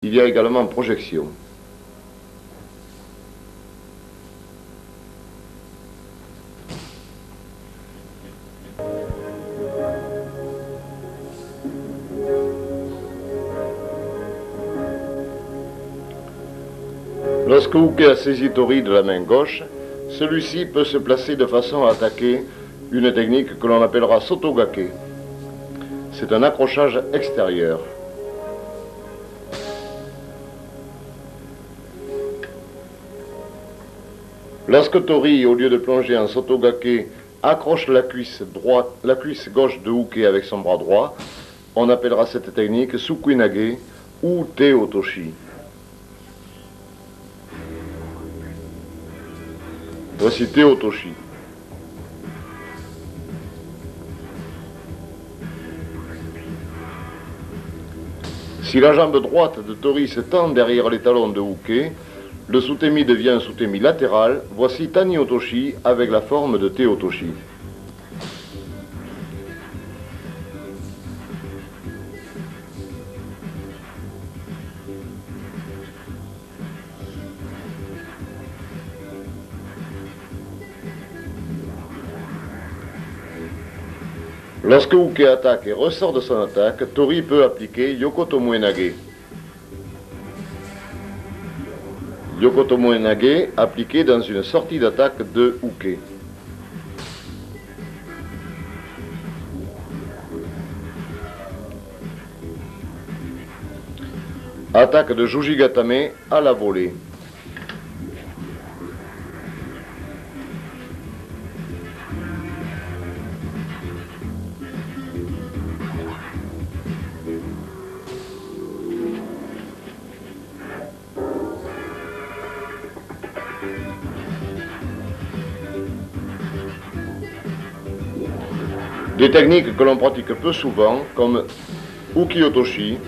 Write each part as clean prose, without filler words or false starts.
Il y a également projection. Lorsque Uke a saisi Tori de la main gauche, celui-ci peut se placer de façon à attaquer une technique que l'on appellera Sotogake. C'est un accrochage extérieur. Lorsque Tori, au lieu de plonger en Sotogake, accroche la cuisse gauche de Uke avec son bras droit, on appellera cette technique Sukuinage ou Te Otoshi. Voici Te Otoshi. Si la jambe droite de Tori se tend derrière les talons de Uke, le Sutemi devient un Sutemi latéral. Voici Tani Otoshi avec la forme de Te Otoshi. Lorsque Uke attaque et ressort de son attaque, Tori peut appliquer Yokotomoe Nage. Yokotomoe Nage appliqué dans une sortie d'attaque de Uke. Attaque de Jujigatame à la volée. Des techniques que l'on pratique peu souvent, comme Uki-Otoshi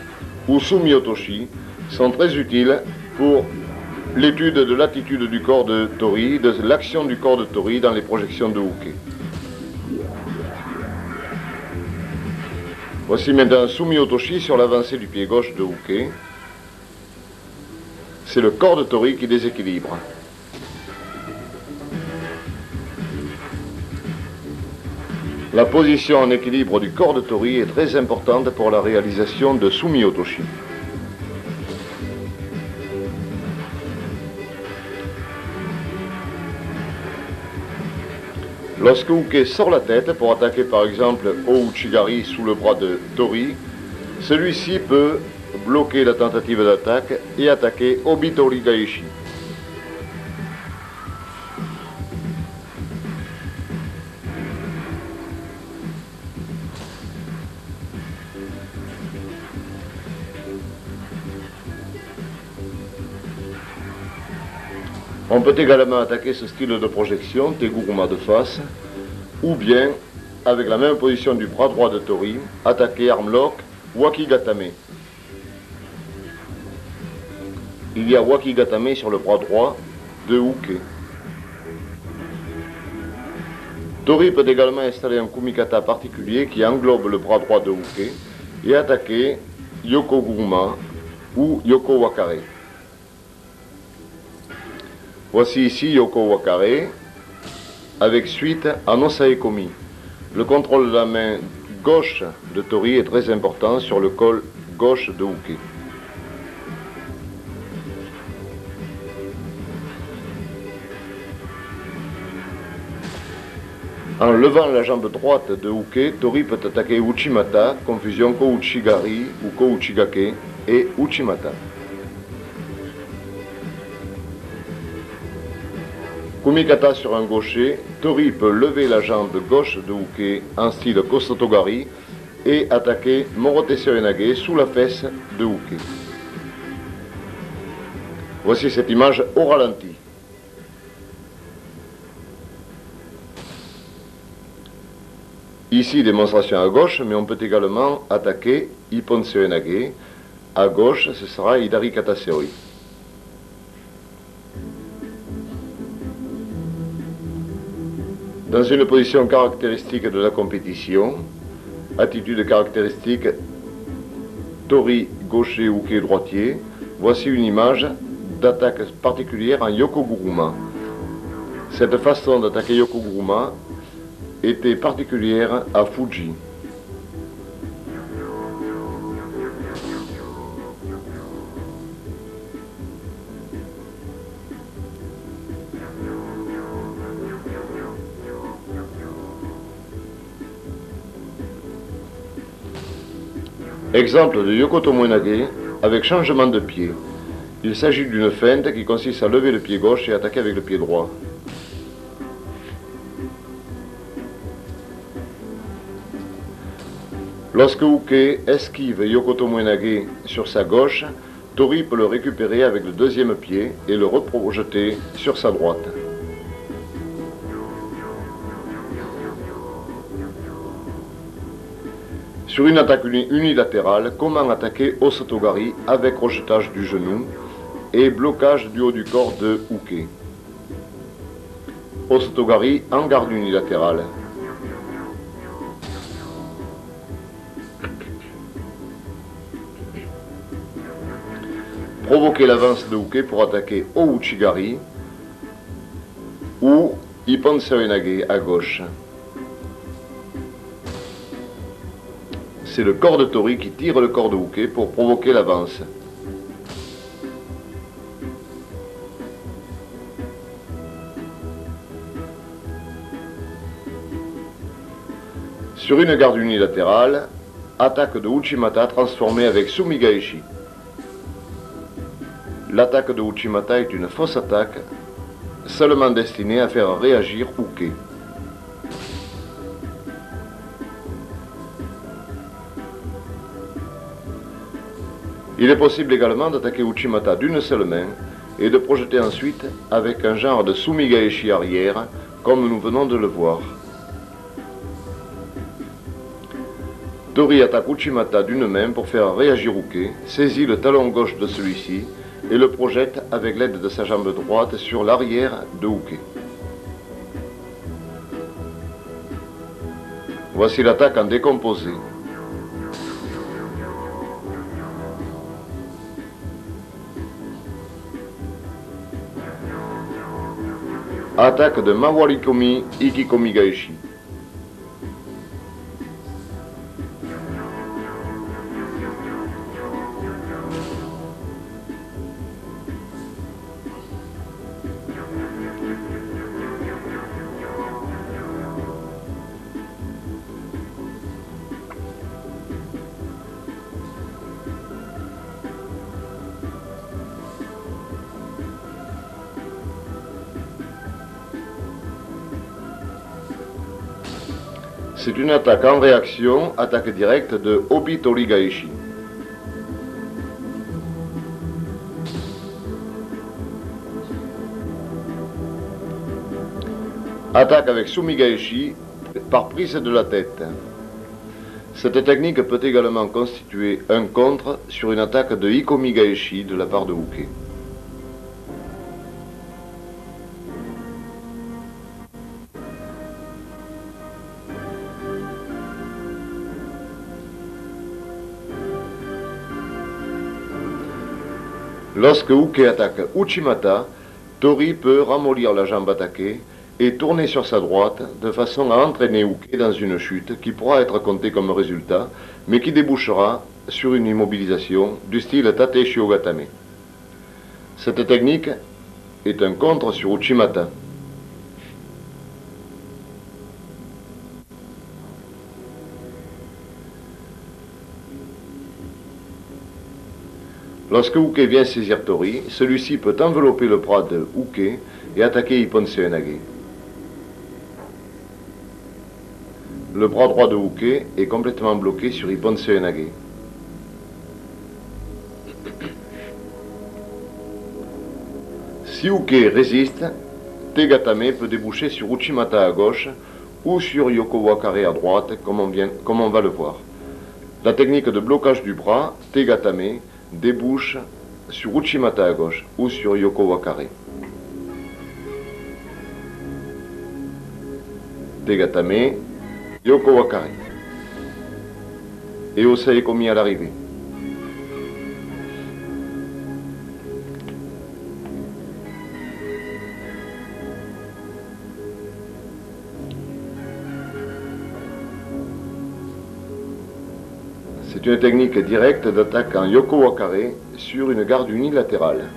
ou Sumi-Otoshi, sont très utiles pour l'étude de l'attitude du corps de Tori, de l'action du corps de Tori dans les projections de Uke. Voici maintenant Sumi-Otoshi sur l'avancée du pied gauche de Uke. C'est le corps de Tori qui déséquilibre. La position en équilibre du corps de Tori est très importante pour la réalisation de Sumi-Otoshi. Lorsque Uke sort la tête pour attaquer par exemple O-Uchigari sous le bras de Tori, celui-ci peut bloquer la tentative d'attaque et attaquer Obitori Gaeshi. On peut également attaquer ce style de projection, Teguruma de face, ou bien, avec la même position du bras droit de Tori, attaquer armlock, Wakigatame. Il y a Wakigatame sur le bras droit de Uke. Tori peut également installer un Kumikata particulier qui englobe le bras droit de Uke et attaquer Yokoguruma ou Yoko Wakare. Voici ici Yoko Wakare, avec suite en Osaekomi. Le contrôle de la main gauche de Tori est très important sur le col gauche de Uke. En levant la jambe droite de Uke, Tori peut attaquer Uchimata, confusion Ko-Uchigari ou Ko-Uchigake et Uchimata. Kumikata sur un gaucher, Tori peut lever la jambe gauche de Uke en style Kosotogari et attaquer Moroteseo Enage sous la fesse de Uke. Voici cette image au ralenti. Ici, démonstration à gauche, mais on peut également attaquer Ipponseo Enage. À gauche, ce sera Hidari Kataseoi. Dans une position caractéristique de la compétition, attitude caractéristique, Tori gaucher, Uke droitier, Voici une image d'attaque particulière en Yokoguruma. Cette façon d'attaquer Yokoguruma était particulière à Fuji. Exemple de Yokotomoenage avec changement de pied. Il s'agit d'une feinte qui consiste à lever le pied gauche et attaquer avec le pied droit. Lorsque Uke esquive Yokotomoenage sur sa gauche, Tori peut le récupérer avec le deuxième pied et le reprojeter sur sa droite. Sur une attaque unilatérale, comment attaquer Osotogari avec rejetage du genou et blocage du haut du corps de Uke. Osotogari en garde unilatérale. Provoquer l'avance de Uke pour attaquer Ouchigari ou Ippon Seoinage à gauche. C'est le corps de Tori qui tire le corps de Uke pour provoquer l'avance. Sur une garde unilatérale, attaque de Uchimata transformée avec Sumigaeshi. L'attaque de Uchimata est une fausse attaque, seulement destinée à faire réagir Uke. Il est possible également d'attaquer Uchimata d'une seule main et de projeter ensuite avec un genre de Sumigaeshi arrière, comme nous venons de le voir. Tori attaque Uchimata d'une main pour faire réagir Uke, saisit le talon gauche de celui-ci et le projette avec l'aide de sa jambe droite sur l'arrière de Uke. Voici l'attaque en décomposé. Attaque de Mawarikomi Ikikomi Gaeshi. C'est une attaque en réaction, attaque directe de Obi-Tori Gaeshi. Attaque avec Sumigaeshi par prise de la tête. Cette technique peut également constituer un contre sur une attaque de Ikomi Gaeshi de la part de Uke. Lorsque Uke attaque Uchimata, Tori peut ramollir la jambe attaquée et tourner sur sa droite de façon à entraîner Uke dans une chute qui pourra être comptée comme résultat, mais qui débouchera sur une immobilisation du style Tate Shiogatame. Cette technique est un contre sur Uchimata. Lorsque Uke vient saisir Tori, celui-ci peut envelopper le bras de Uke et attaquer Ippon Seoinage. Le bras droit de Uke est complètement bloqué sur Ippon Seoinage. Si Uke résiste, Tegatame peut déboucher sur Uchimata à gauche ou sur Yoko Wakare à droite, comme on va le voir. La technique de blocage du bras, Tegatame, débouche sur Uchimata à gauche ou sur Yoko Wakare. Tegatame, Yoko Wakare. Et Osaekomi à l'arrivée. C'est une technique directe d'attaque en yoko wakare sur une garde unilatérale.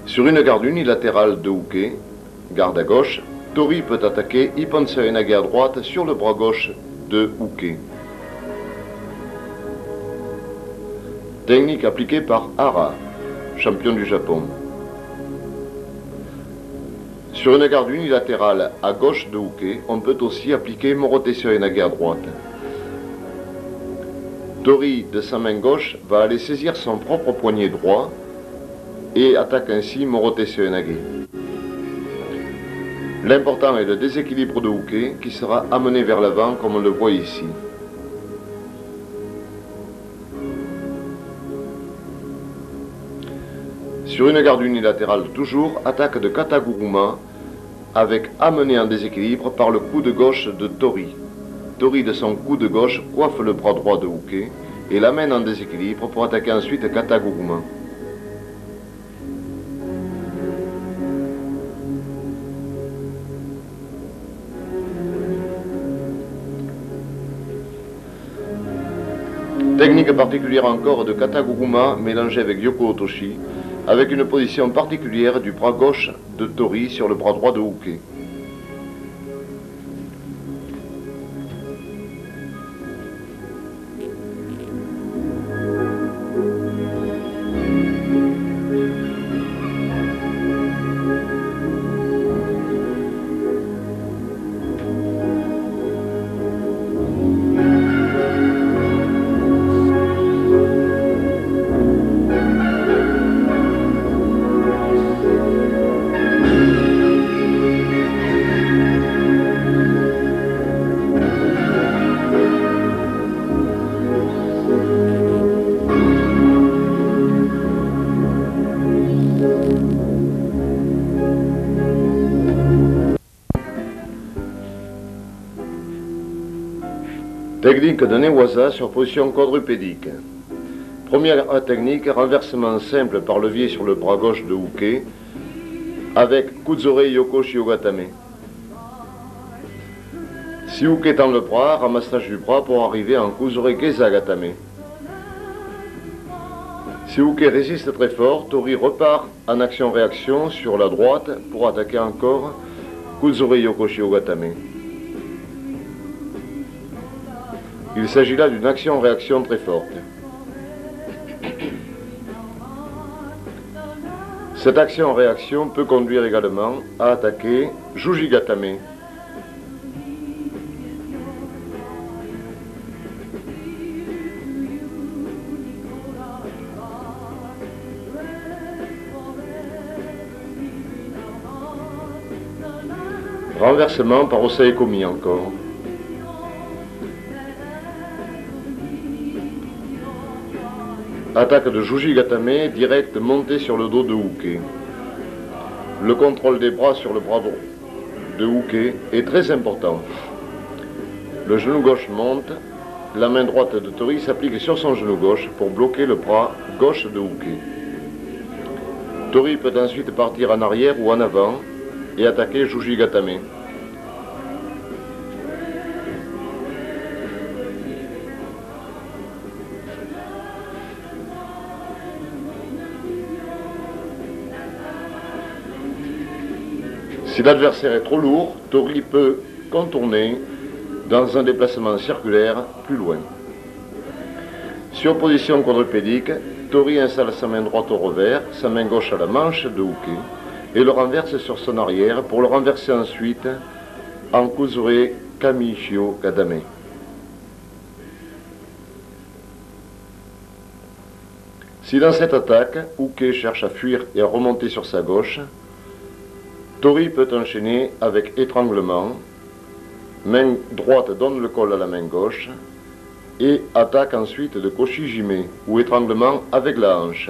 Sur une garde unilatérale de uke, garde à gauche, Tori peut attaquer Ippon Seoinage à droite sur le bras gauche de uke. Technique appliquée par Hara, champion du Japon. Sur une garde unilatérale à gauche de uke, on peut aussi appliquer Morote Seoinage à droite. Tori, de sa main gauche, va aller saisir son propre poignet droit et attaque ainsi Morote Seoinage. L'important est le déséquilibre de uke qui sera amené vers l'avant comme on le voit ici. Sur une garde unilatérale toujours, attaque de Kataguruma avec amené en déséquilibre par le coup de gauche de Tori. Tori de son coup de gauche coiffe le bras droit de uke et l'amène en déséquilibre pour attaquer ensuite Kataguruma. Technique particulière encore de Kataguruma mélangée avec Yoko Otoshi, avec une position particulière du bras gauche de Tori sur le bras droit de uke. Technique de Newaza sur position quadrupédique. Première technique, renversement simple par levier sur le bras gauche de uke avec Kuzore Yoko Shiogatame. Si uke tend le bras, ramassage du bras pour arriver en Kuzore Gezagatame. Si uke résiste très fort, Tori repart en action-réaction sur la droite pour attaquer encore Kuzore Yoko Shiogatame. Il s'agit là d'une action-réaction très forte. Cette action-réaction peut conduire également à attaquer Jujigatame. Renversement par Osaekomi encore. Attaque de Jujigatame direct montée sur le dos de uke. Le contrôle des bras sur le bras de uke est très important. Le genou gauche monte, la main droite de Tori s'applique sur son genou gauche pour bloquer le bras gauche de uke. Tori peut ensuite partir en arrière ou en avant et attaquer Jujigatame. Si l'adversaire est trop lourd, Tori peut contourner dans un déplacement circulaire plus loin. Sur position quadrupédique, Tori installe sa main droite au revers, sa main gauche à la manche de uke et le renverse sur son arrière pour le renverser ensuite en Kuzure Kamishio Gadame. Si dans cette attaque, uke cherche à fuir et à remonter sur sa gauche, Tori peut enchaîner avec étranglement, main droite donne le col à la main gauche et attaque ensuite de koshi-jime ou étranglement avec la hanche.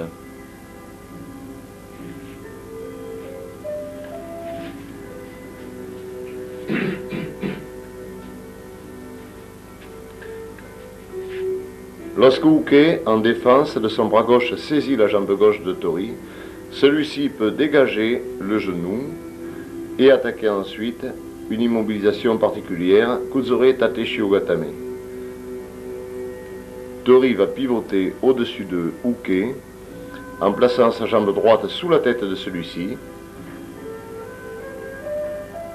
Lorsque uke, en défense de son bras gauche, saisit la jambe gauche de Tori, celui-ci peut dégager le genou et attaquer ensuite une immobilisation particulière, Kuzure Tate Shiogatame. Tori va pivoter au-dessus de Uke en plaçant sa jambe droite sous la tête de celui-ci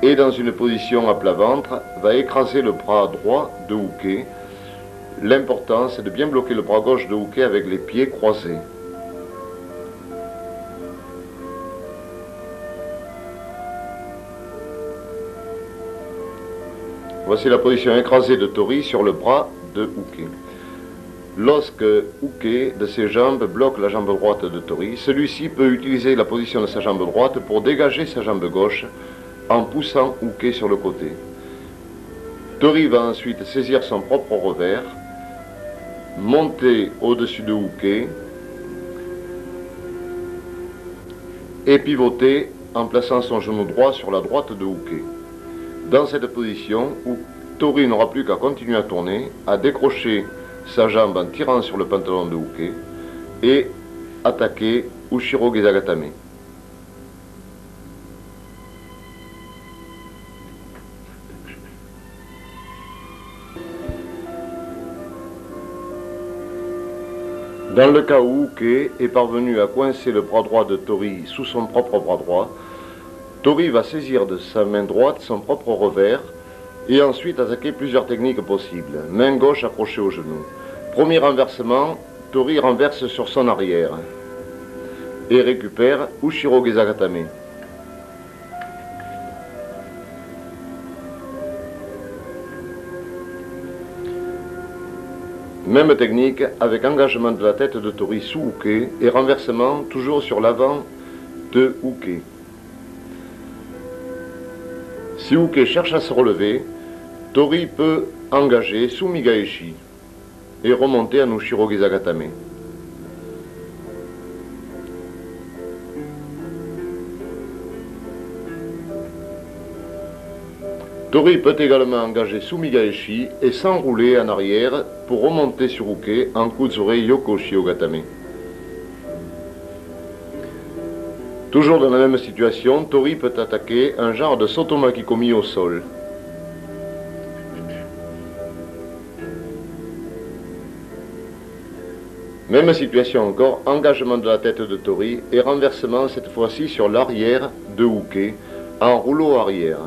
et dans une position à plat ventre va écraser le bras droit de Uke. L'important c'est de bien bloquer le bras gauche de Uke avec les pieds croisés. Voici la position écrasée de Tori sur le bras de Uke. Lorsque Uke de ses jambes bloque la jambe droite de Tori, celui-ci peut utiliser la position de sa jambe droite pour dégager sa jambe gauche en poussant Uke sur le côté. Tori va ensuite saisir son propre revers, monter au-dessus de Uke et pivoter en plaçant son genou droit sur la droite de Uke. Dans cette position, Tori n'aura plus qu'à continuer à tourner, à décrocher sa jambe en tirant sur le pantalon de Uke et attaquer Ushiro Gezagatame. Dans le cas où Uke est parvenu à coincer le bras droit de Tori sous son propre bras droit, Tori va saisir de sa main droite son propre revers et ensuite attaquer plusieurs techniques possibles. Main gauche accrochée au genou. Premier renversement, Tori renverse sur son arrière et récupère Ushiro Gezagatame. Même technique avec engagement de la tête de Tori sous Uke et renversement toujours sur l'avant de Uke. Si Uke cherche à se relever, Tori peut engager Sumigaeshi et remonter à Ushiro Gezagatame. Tori peut également engager Sumigaeshi et s'enrouler en arrière pour remonter sur Uke en Kuzure Yoko Shiogatame. Toujours dans la même situation, Tori peut attaquer un genre de Sotomakikomi au sol. Même situation encore, engagement de la tête de Tori et renversement cette fois-ci sur l'arrière de Uke en rouleau arrière.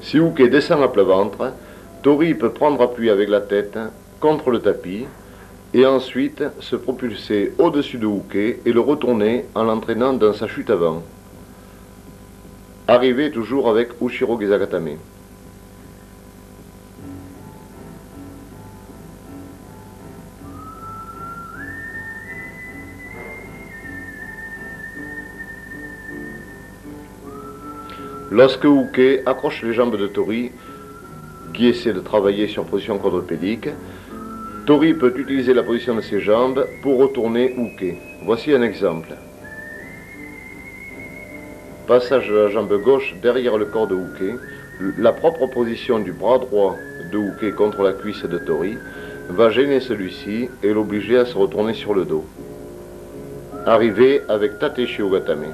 Si Uke descend à plat ventre, Tori peut prendre appui avec la tête contre le tapis et ensuite se propulser au-dessus de Uke et le retourner en l'entraînant dans sa chute avant. Arrivé toujours avec Ushiro Gezagatame. Lorsque Uke accroche les jambes de Tori, qui essaie de travailler sur position quadrupédique, Tori peut utiliser la position de ses jambes pour retourner Uke. Voici un exemple. Passage de la jambe gauche derrière le corps de Uke, la propre position du bras droit de Uke contre la cuisse de Tori va gêner celui-ci et l'obliger à se retourner sur le dos. Arrivé avec Tate Shiogatame.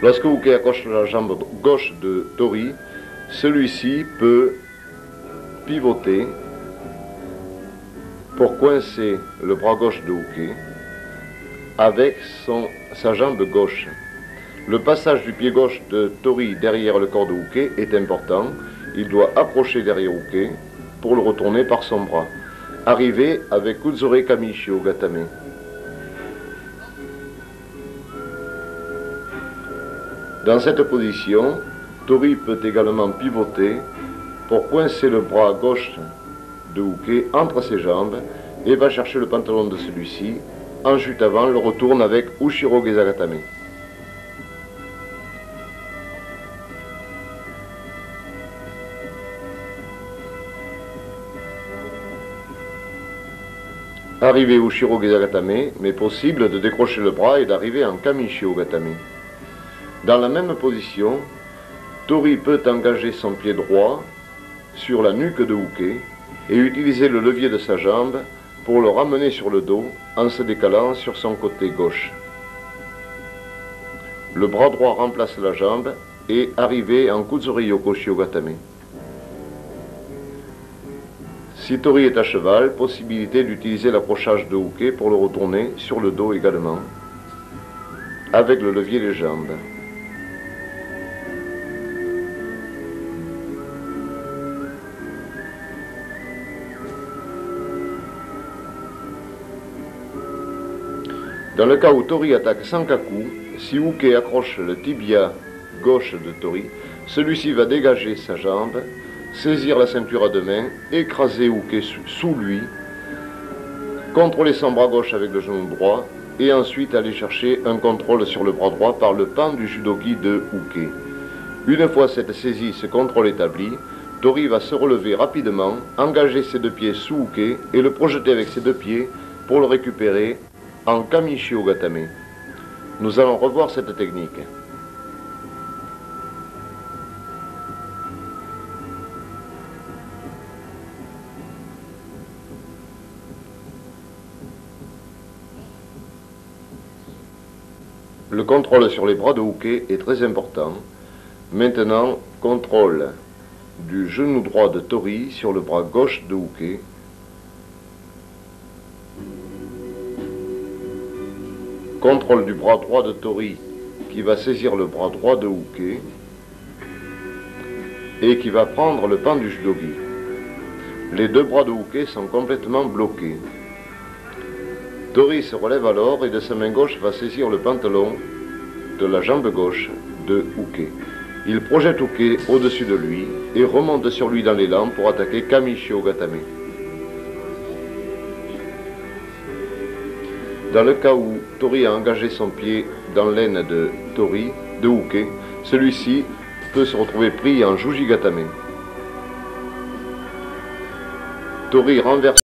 Lorsque Uke accroche la jambe gauche de Tori, celui-ci peut pivoter pour coincer le bras gauche de Uke avec sa jambe gauche. Le passage du pied gauche de Tori derrière le corps de Uke est important. Il doit approcher derrière Uke pour le retourner par son bras. Arrivé avec Kuzure Kami Shiogatame. Dans cette position, Tori peut également pivoter pour coincer le bras gauche de Uke entre ses jambes et va chercher le pantalon de celui-ci. En chute avant, le retourne avec Ushiro Gezagatame. Arrivé Ushiro Gezagatame, mais possible de décrocher le bras et d'arriver en Kami Shiogatame. Dans la même position, Tori peut engager son pied droit sur la nuque de Uke et utiliser le levier de sa jambe pour le ramener sur le dos en se décalant sur son côté gauche. Le bras droit remplace la jambe et arrivé en Kuzuri Yoko Shiogatame. Si Tori est à cheval, possibilité d'utiliser l'approchage de Uke pour le retourner sur le dos également, avec le levier des jambes. Dans le cas où Tori attaque sans kaku, si Uke accroche le tibia gauche de Tori, celui-ci va dégager sa jambe, saisir la ceinture à deux mains, écraser Uke sous lui, contrôler son bras gauche avec le genou droit et ensuite aller chercher un contrôle sur le bras droit par le pan du judogi de Uke. Une fois cette saisie, ce contrôle établi, Tori va se relever rapidement, engager ses deux pieds sous Uke et le projeter avec ses deux pieds pour le récupérer en Kami Shiogatame. Nous allons revoir cette technique. Le contrôle sur les bras de Uke est très important. Maintenant, contrôle du genou droit de Tori sur le bras gauche de Uke. Contrôle du bras droit de Tori qui va saisir le bras droit de Uke et qui va prendre le pan du judogi. Les deux bras de Uke sont complètement bloqués. Tori se relève alors et de sa main gauche va saisir le pantalon de la jambe gauche de Uke. Il projette Uke au-dessus de lui et remonte sur lui dans l'élan pour attaquer Kami Shiogatame. Dans le cas où Tori a engagé son pied dans l'aine de Uke, celui-ci peut se retrouver pris en Jujigatame. Tori renverse